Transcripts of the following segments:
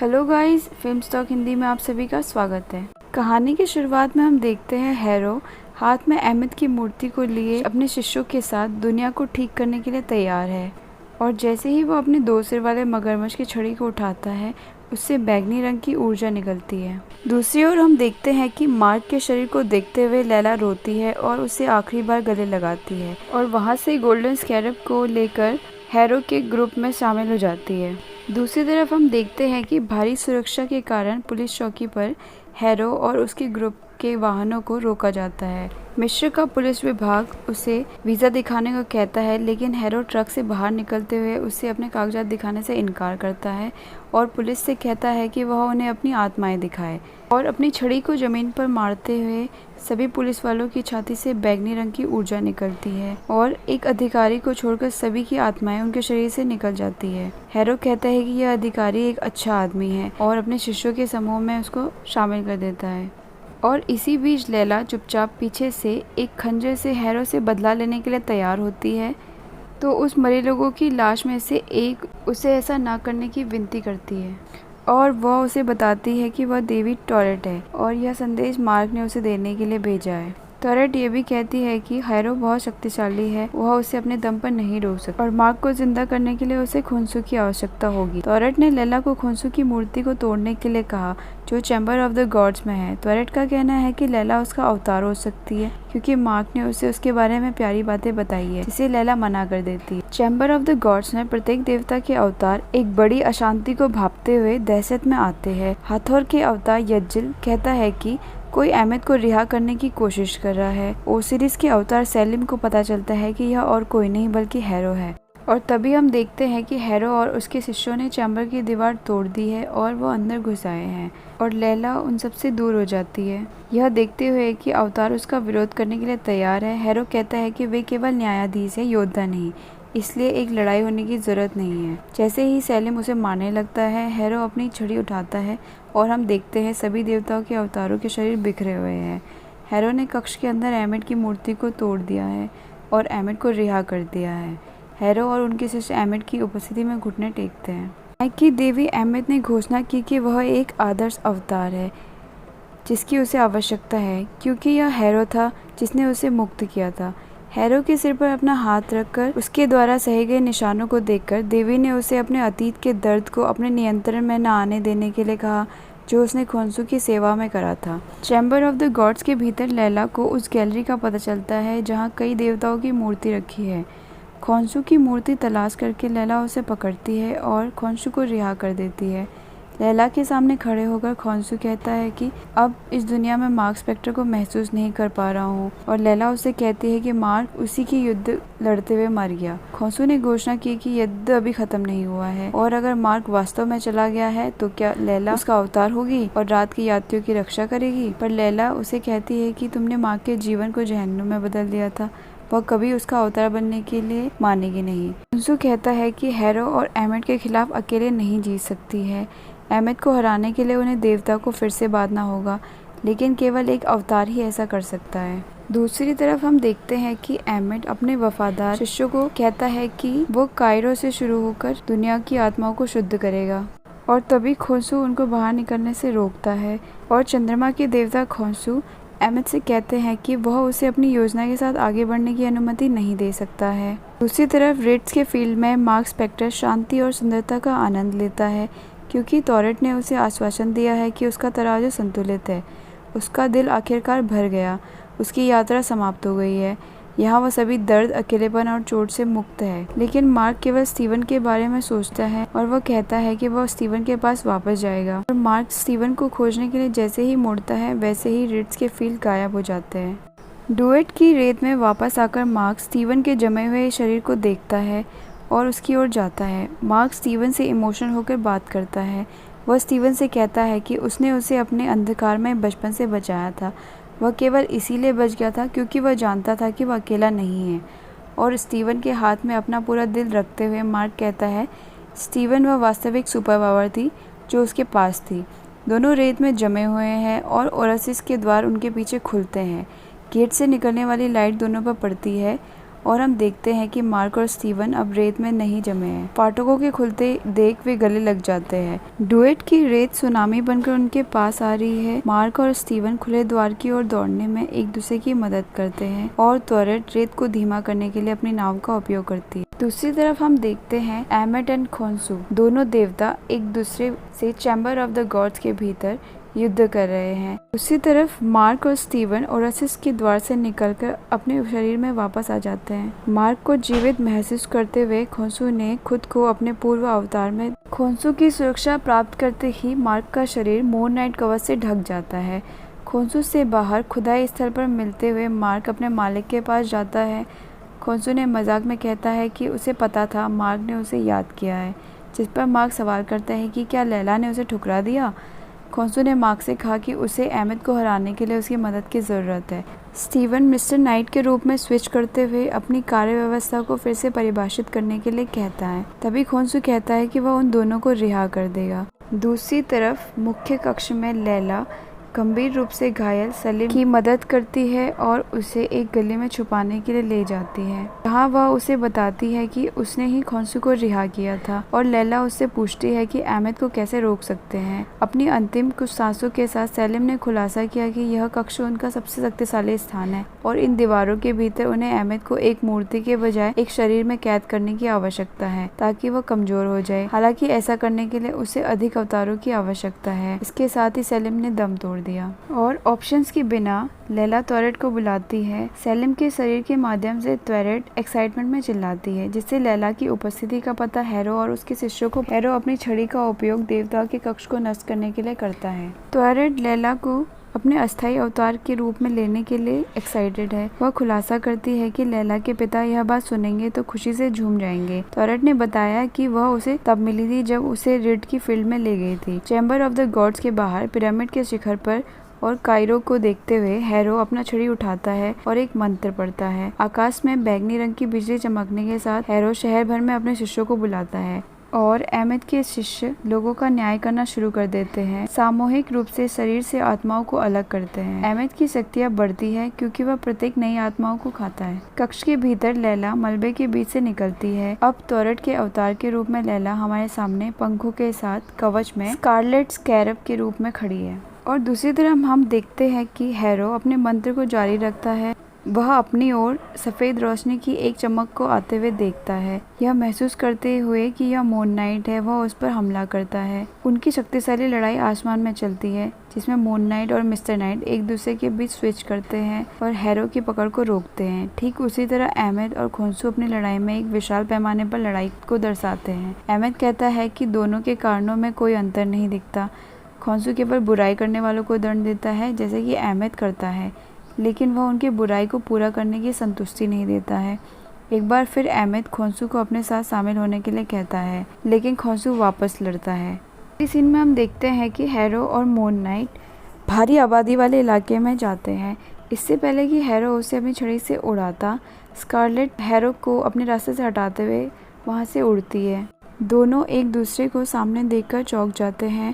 Hello guys, film stock Hindi में आप सभी का स्वागत है। कहानी की शुरुआत में हम देखते हैं हैरो हाथ में अहमद की मूर्ति को लिए अपने शिष्यों के साथ दुनिया को ठीक करने के लिए तैयार है। और जैसे ही वो अपने 2 सिर वाले मगरमच्छ की छड़ी को उठाता है, उससे बैंगनी रंग की ऊर्जा निकलती है। दूसरी ओर हम देखते हैं कि मार्क के शरीर को देखते हुए लैला रोती है और उसे आखिरी बार गले लगाती है और वहाँ से गोल्डन स्कैरब को लेकर हैरो के ग्रुप में शामिल हो जाती है। दूसरी तरफ हम देखते हैं कि भारी सुरक्षा के कारण पुलिस चौकी पर हैरो और उसके ग्रुप के वाहनों को रोका जाता है। मिस्र का पुलिस विभाग उसे वीज़ा दिखाने को कहता है, लेकिन हैरो ट्रक से बाहर निकलते हुए उसे अपने कागजात दिखाने से इनकार करता है और पुलिस से कहता है कि वह उन्हें अपनी आत्माएं दिखाए। और अपनी छड़ी को ज़मीन पर मारते हुए सभी पुलिस वालों की छाती से बैंगनी रंग की ऊर्जा निकलती है और एक अधिकारी को छोड़कर सभी की आत्माएं उनके शरीर से निकल जाती है। हैरो कहता है कि यह अधिकारी एक अच्छा आदमी है और अपने शिष्यों के समूह में उसको शामिल कर देता है। और इसी बीच लैला चुपचाप पीछे से एक खंजर से हैरो से बदला लेने के लिए तैयार होती है, तो उस मरे लोगों की लाश में से एक उसे ऐसा ना करने की विनती करती है और वह उसे बताती है कि वह देवी टॉरेट है और यह संदेश मार्क ने उसे देने के लिए भेजा है। टॉरेट ये भी कहती है कि हैरो बहुत शक्तिशाली है, वह उसे अपने दम पर नहीं रोक सकता और मार्क को जिंदा करने के लिए उसे खुनसू की आवश्यकता होगी। टॉरेट ने लैला को खुनसू की मूर्ति को तोड़ने के लिए कहा, जो चैम्बर ऑफ द गॉड्स में है। टॉरेट का कहना है कि लैला उसका अवतार हो सकती है, क्योंकि मार्क ने उसे उसके बारे में प्यारी बातें बताई है, जिसे लैला मना कर देती है। चैम्बर ऑफ द गॉड्स में प्रत्येक देवता के अवतार एक बड़ी अशांति को भांपते हुए दहशत में आते हैं। हाथोर के अवतार यज्जिल कहता है कि कोई अहमद को रिहा करने की कोशिश कर रहा है। ओसिरिस के अवतार सेलिम को पता चलता है कि यह और कोई नहीं बल्कि हैरो है। और तभी हम देखते हैं कि हैरो और उसके शिष्यों ने चैम्बर की दीवार तोड़ दी है और वो अंदर घुस आए हैं और लैला उन सबसे दूर हो जाती है। यह देखते हुए कि अवतार उसका विरोध करने के लिए तैयार है, हैरो कहता है कि वे केवल न्यायाधीश है, योद्धा नहीं, इसलिए एक लड़ाई होने की जरूरत नहीं है। जैसे ही सेलिम उसे मारने लगता है, हैरो अपनी छड़ी उठाता है और हम देखते हैं सभी देवताओं के अवतारों के शरीर बिखरे हुए हैं। हैरो ने कक्ष के अंदर अहमद की मूर्ति को तोड़ दिया है और अहमद को रिहा कर दिया है। हैरो और उनके शिष्य अहमद की उपस्थिति में घुटने टेकते हैं कि देवी अहमद ने घोषणा की कि वह एक आदर्श अवतार है जिसकी उसे आवश्यकता है, क्योंकि यह हैरो था जिसने उसे मुक्त किया था। हैरो के सिर पर अपना हाथ रखकर उसके द्वारा सहे गए निशानों को देखकर देवी ने उसे अपने अतीत के दर्द को अपने नियंत्रण में न आने देने के लिए कहा, जो उसने खुनसू की सेवा में करा था। चैम्बर ऑफ द गॉड्स के भीतर लैला को उस गैलरी का पता चलता है जहाँ कई देवताओं की मूर्ति रखी है। खुनसू की मूर्ति तलाश करके लैला उसे पकड़ती है और खुनसू को रिहा कर देती है। लैला के सामने खड़े होकर खुनसू कहता है कि अब इस दुनिया में मार्क स्पेक्टर को महसूस नहीं कर पा रहा हूँ और लैला उसे कहती है कि मार्क उसी की युद्ध लड़ते हुए मर गया। खुनसू ने घोषणा की कि युद्ध अभी खत्म नहीं हुआ है और अगर मार्क वास्तव में चला गया है तो क्या लैला उसका अवतार होगी और रात के यात्रियों की रक्षा करेगी। पर लैला उसे कहती है कि तुमने मार्क के जीवन को जहन्नुम में बदल दिया था, वह कभी उसका अवतार बनने के लिए मानेगी नहीं। खुनसू कहता है कि हैरो और अहमद के खिलाफ अकेले नहीं जीत सकती है। अहमद को हराने के लिए उन्हें देवता को फिर से बांधना होगा, लेकिन केवल एक अवतार ही ऐसा कर सकता है। दूसरी तरफ हम देखते हैं कि अहमद अपने वफादार शिष्यों को कहता है कि वो कायरो से शुरू होकर दुनिया की आत्माओं को शुद्ध करेगा और तभी खुनसू उनको बाहर निकलने से रोकता है और चंद्रमा के देवता खुनसू अहमद से कहते हैं कि वह उसे अपनी योजना के साथ आगे बढ़ने की अनुमति नहीं दे सकता है। दूसरी तरफ रेड्स के फील्ड में मार्क स्पेक्टर शांति और सुंदरता का आनंद लेता है, क्योंकि टॉरेट ने उसे आश्वासन दिया है कि उसका तराजू संतुलित है। उसका दिल आखिरकार भर गया, उसकी यात्रा समाप्त हो गई है। यहाँ वह सभी दर्द, अकेलेपन और चोट से मुक्त है। लेकिन मार्क केवल स्टीवन के बारे में सोचता है और वह कहता है कि वह स्टीवन के पास वापस जाएगा। और मार्क स्टीवन को खोजने के लिए जैसे ही मुड़ता है, वैसे ही रेड्स के फील्ड गायब हो जाते हैं। डुएट की रेत में वापस आकर मार्क स्टीवन के जमे हुए शरीर को देखता है और उसकी ओर जाता है। मार्क स्टीवन से इमोशनल होकर बात करता है। वह स्टीवन से कहता है कि उसने उसे अपने अंधकार में बचपन से बचाया था। वह केवल इसीलिए बच गया था क्योंकि वह जानता था कि वह अकेला नहीं है। और स्टीवन के हाथ में अपना पूरा दिल रखते हुए मार्क कहता है, स्टीवन वह वास्तविक सुपर पावर थी जो उसके पास थी। दोनों रेत में जमे हुए हैं और ओरासिस के द्वार उनके पीछे खुलते हैं। गेट से निकलने वाली लाइट दोनों पर पड़ती है और हम देखते हैं कि मार्क और स्टीवन अब रेत में नहीं जमे हैं। फाटकों के खुलते देख वे गले लग जाते हैं। डुएट की रेत सुनामी बनकर उनके पास आ रही है। मार्क और स्टीवन खुले द्वार की ओर दौड़ने में एक दूसरे की मदद करते हैं और त्वरित रेत को धीमा करने के लिए अपनी नाव का उपयोग करती है। दूसरी तरफ हम देखते हैं एमेट एंड खोंसू, दोनों देवता एक दूसरे से चैम्बर ऑफ द गॉड्स के भीतर युद्ध कर रहे हैं। दूसरी तरफ मार्क और स्टीवन ओरेसिस के द्वार से निकलकर अपने शरीर में वापस आ जाते हैं। मार्क को जीवित महसूस करते हुए खोंसू ने खुद को अपने पूर्व अवतार में खोंसू की सुरक्षा प्राप्त करते ही मार्क का शरीर मून नाइट कवच से ढक जाता है। खोंसू से बाहर खुदाई स्थल पर मिलते हुए मार्क अपने मालिक के पास जाता है। खोंसू ने मजाक में कहता है कि उसे पता था मार्क ने उसे याद किया है, जिस पर मार्क सवाल करता है कि क्या लैला ने उसे ठुकरा दिया। खोंसू ने मार्क से कहा कि उसे एमित को हराने के लिए उसकी मदद की ज़रूरत है। स्टीवन मिस्टर नाइट के रूप में स्विच करते हुए अपनी कार्य व्यवस्था को फिर से परिभाषित करने के लिए कहता है। तभी खोंसू कहता है कि वह उन दोनों को रिहा कर देगा। दूसरी तरफ मुख्य कक्ष में लैला गंभीर रूप से घायल सलीम की मदद करती है और उसे एक गली में छुपाने के लिए ले जाती है, जहाँ वह उसे बताती है कि उसने ही खोंसू को रिहा किया था और लैला उससे पूछती है कि एमित को कैसे रोक सकते हैं। अपनी अंतिम कुछ सांसों के साथ सलीम ने खुलासा किया कि यह कक्ष उनका सबसे शक्तिशाली स्थान है और इन दीवारों के भीतर उन्हें एमित को एक मूर्ति के बजाय एक शरीर में कैद करने की आवश्यकता है ताकि वह कमजोर हो जाए। हालांकि ऐसा करने के लिए उसे अधिक अवतारों की आवश्यकता है। इसके साथ ही सलीम ने दम तोड़ दिया और ऑप्शंस के बिना लैला त्वरित को बुलाती है। सलीम के शरीर के माध्यम से त्वरित एक्साइटमेंट में चिल्लाती है, जिससे लैला की उपस्थिति का पता हैरो और उसके शिष्यों को हैरो अपनी छड़ी का उपयोग देवता के कक्ष को नष्ट करने के लिए करता है। त्वरित लैला को अपने अस्थायी अवतार के रूप में लेने के लिए एक्साइटेड है। वह खुलासा करती है कि लैला के पिता यह बात सुनेंगे तो खुशी से झूम जाएंगे। त्वरित ने बताया कि वह उसे तब मिली थी जब उसे रिड की फील्ड में ले गई थी। चैम्बर ऑफ द गॉड्स के बाहर पिरामिड के शिखर पर और कायरो को देखते हुए हैरो अपना छड़ी उठाता है और एक मंत्र पढ़ता है। आकाश में बैंगनी रंग की बिजली चमकने के साथ हैरो शहर भर में अपने शिष्यों को बुलाता है और एमित के शिष्य लोगों का न्याय करना शुरू कर देते हैं। सामूहिक रूप से शरीर से आत्माओं को अलग करते हैं। एमित की शक्तियां बढ़ती है क्योंकि वह प्रत्येक नई आत्माओं को खाता है। कक्ष के भीतर लैला मलबे के बीच से निकलती है। अब त्वरित के अवतार के रूप में लैला हमारे सामने पंखों के साथ कवच में स्कारलेट स्कैरब के रूप में खड़ी है। और दूसरी तरफ हम देखते हैं कि हैरो अपने मंत्र को जारी रखता है। वह अपनी ओर सफेद रोशनी की एक चमक को आते हुए देखता है। यह महसूस करते हुए कि यह मून नाइट है, वह उस पर हमला करता है। उनकी शक्तिशाली लड़ाई आसमान में चलती है, जिसमें मून नाइट और मिस्टर नाइट एक दूसरे के बीच स्विच करते हैं और हैरो की पकड़ को रोकते हैं। ठीक उसी तरह एमित और खोंसू अपनी लड़ाई में एक विशाल पैमाने पर लड़ाई को दर्शाते हैं। एमित कहता है कि दोनों के कारणों में कोई अंतर नहीं दिखता। खोंसू केवल बुराई करने वालों को दंड देता है जैसे कि एमित करता है, लेकिन वह उनकी बुराई को पूरा करने की संतुष्टि नहीं देता है। एक बार फिर एमित खोंसू को अपने साथ शामिल होने के लिए कहता है, लेकिन खोंसू वापस लड़ता है। इस सीन में हम देखते हैं कि हैरो और मून नाइट भारी आबादी वाले इलाके में जाते हैं। इससे पहले कि हैरो उसे अपनी छड़ी से उड़ाता, स्कारलेट हैरो को अपने रास्ते से हटाते हुए वहाँ से उड़ती है। दोनों एक दूसरे को सामने देखकर चौंक जाते हैं।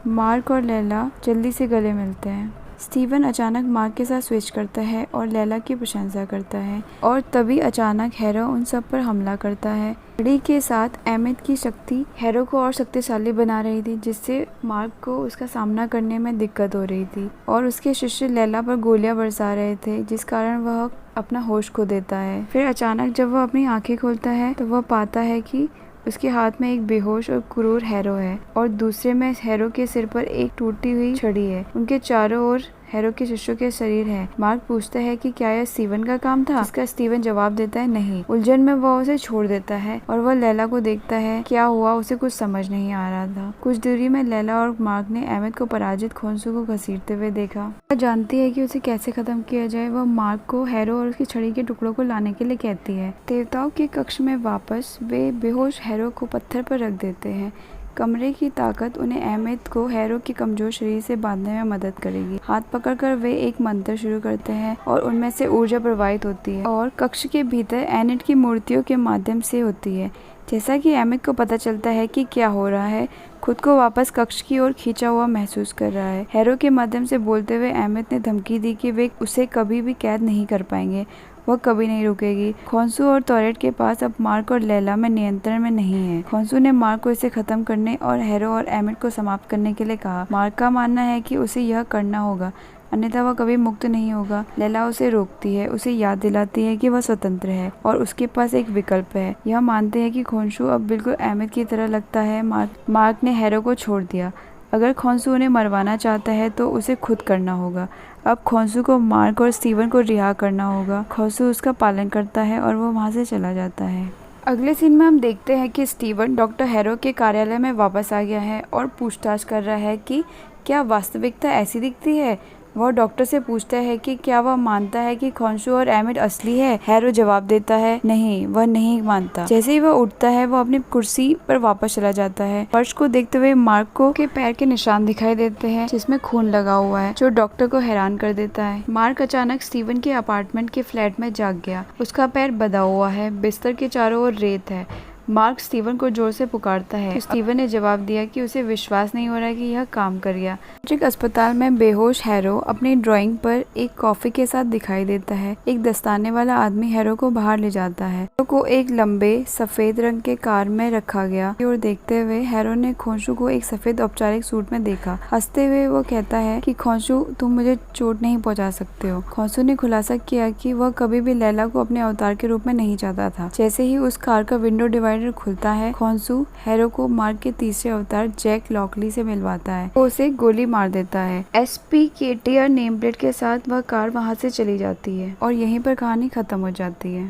मार्क और लैला जल्दी से गले मिलते हैं। स्टीवन अचानक मार्क के साथ स्विच करता है और लैला की प्रशंसा करता है और तभी अचानक हैरो उन सब पर हमला करता है। छड़ी के साथ एमित की शक्ति हैरो को और शक्तिशाली बना रही थी, जिससे मार्क को उसका सामना करने में दिक्कत हो रही थी और उसके शिष्य लैला पर गोलियां बरसा रहे थे, जिस कारण वह अपना होश खो देता है। फिर अचानक जब वह अपनी आंखें खोलता है तो वह पाता है कि उसके हाथ में एक बेहोश और क्रूर हैरो है और दूसरे में हैरो के सिर पर एक टूटी हुई छड़ी है। उनके चारों ओर हैरो के शिष्यों के शरीर है। मार्क पूछता है कि क्या यह स्टीवन का काम था? इसका स्टीवन जवाब देता है नहीं। उलझन में वह उसे छोड़ देता है और वह लैला को देखता है। क्या हुआ उसे कुछ समझ नहीं आ रहा था। कुछ दूरी में लैला और मार्क ने एमित को पराजित खोंसू को घसीटते हुए देखा। वह जानती है कि उसे कैसे खत्म किया जाए। वह मार्क को हैरो और उसकी छड़ी के टुकड़ों को लाने के लिए कहती है। देवताओं के कक्ष में वापस वे बेहोश हैरो को पत्थर पर रख देते हैं। कमरे की ताकत उन्हें एमित को हैरो के कमजोर शरीर से बांधने में मदद करेगी। हाथ पकड़कर वे एक मंत्र शुरू करते हैं और उनमें से ऊर्जा प्रवाहित होती है और कक्ष के भीतर एनिट की मूर्तियों के माध्यम से होती है। जैसा कि एमित को पता चलता है कि क्या हो रहा है, खुद को वापस कक्ष की ओर खींचा हुआ महसूस कर रहा है। हैरो के माध्यम से बोलते हुए एमित ने धमकी दी कि वे उसे कभी भी कैद नहीं कर पाएंगे। वह कभी नहीं रुकेगी। खोंसू और टॉरेट के पास अब मार्क और लैला में नियंत्रण में नहीं है। खोंसू ने मार्क को इसे खत्म करने और हैरो और एमिट को समाप्त करने के लिए कहा। मार्क का मानना है कि उसे यह करना होगा, अन्यथा वह कभी मुक्त नहीं होगा। लैला उसे रोकती है, उसे याद दिलाती है कि वह स्वतंत्र है और उसके पास एक विकल्प है। यह मानते हैं कि खोंसू अब बिल्कुल एमिट की तरह लगता है। मार्क ने हैरो को छोड़ दिया। अगर खोंसू उन्हें मरवाना चाहता है तो उसे खुद करना होगा। अब खोंसू को मार्क और स्टीवन को रिहा करना होगा। खोंसू उसका पालन करता है और वो वहाँ से चला जाता है। अगले सीन में हम देखते हैं कि स्टीवन डॉक्टर हैरो के कार्यालय में वापस आ गया है और पूछताछ कर रहा है कि क्या वास्तविकता ऐसी दिखती है। वह डॉक्टर से पूछता है कि क्या वह मानता है कि खोंसू और एमिट असली है। हैरो जवाब देता है नहीं, वह नहीं मानता। जैसे ही वह उठता है वह अपनी कुर्सी पर वापस चला जाता है। फर्श को देखते हुए मार्क को के पैर के निशान दिखाई देते हैं जिसमें खून लगा हुआ है, जो डॉक्टर को हैरान कर देता है। मार्क अचानक स्टीवन के अपार्टमेंट के फ्लैट में जाग गया। उसका पैर बंधा हुआ है, बिस्तर के चारों ओर रेत है। मार्क स्टीवन को जोर से पुकारता है। स्टीवन ने जवाब दिया कि उसे विश्वास नहीं हो रहा कि यह काम कर गया। अस्पताल में बेहोश हैरो अपनी ड्राइंग पर एक कॉफी के साथ दिखाई देता है। एक दस्ताने वाला आदमी हैरो को बाहर ले जाता है। हैरो को एक लंबे सफेद रंग के कार में रखा गया और देखते हुए हैरो ने खोंसू को एक सफेद औपचारिक सूट में देखा। हंसते हुए वो कहता है कि खोंसू, तुम मुझे चोट नहीं पहुंचा सकते हो। खोंसू ने खुलासा किया कि वह कभी भी लैला को अपने अवतार के रूप में नहीं चाहता था। जैसे ही उस कार का विंडो डिवाइडर खुलता है, खोंसू हैरो को मार्क के तीसरे अवतार जैक लॉकली से मिलवाता है। वो उसे गोली मार देता है। SPKTR नेम प्लेट के साथ वह कार वहां से चली जाती है और यहीं पर कहानी खत्म हो जाती है।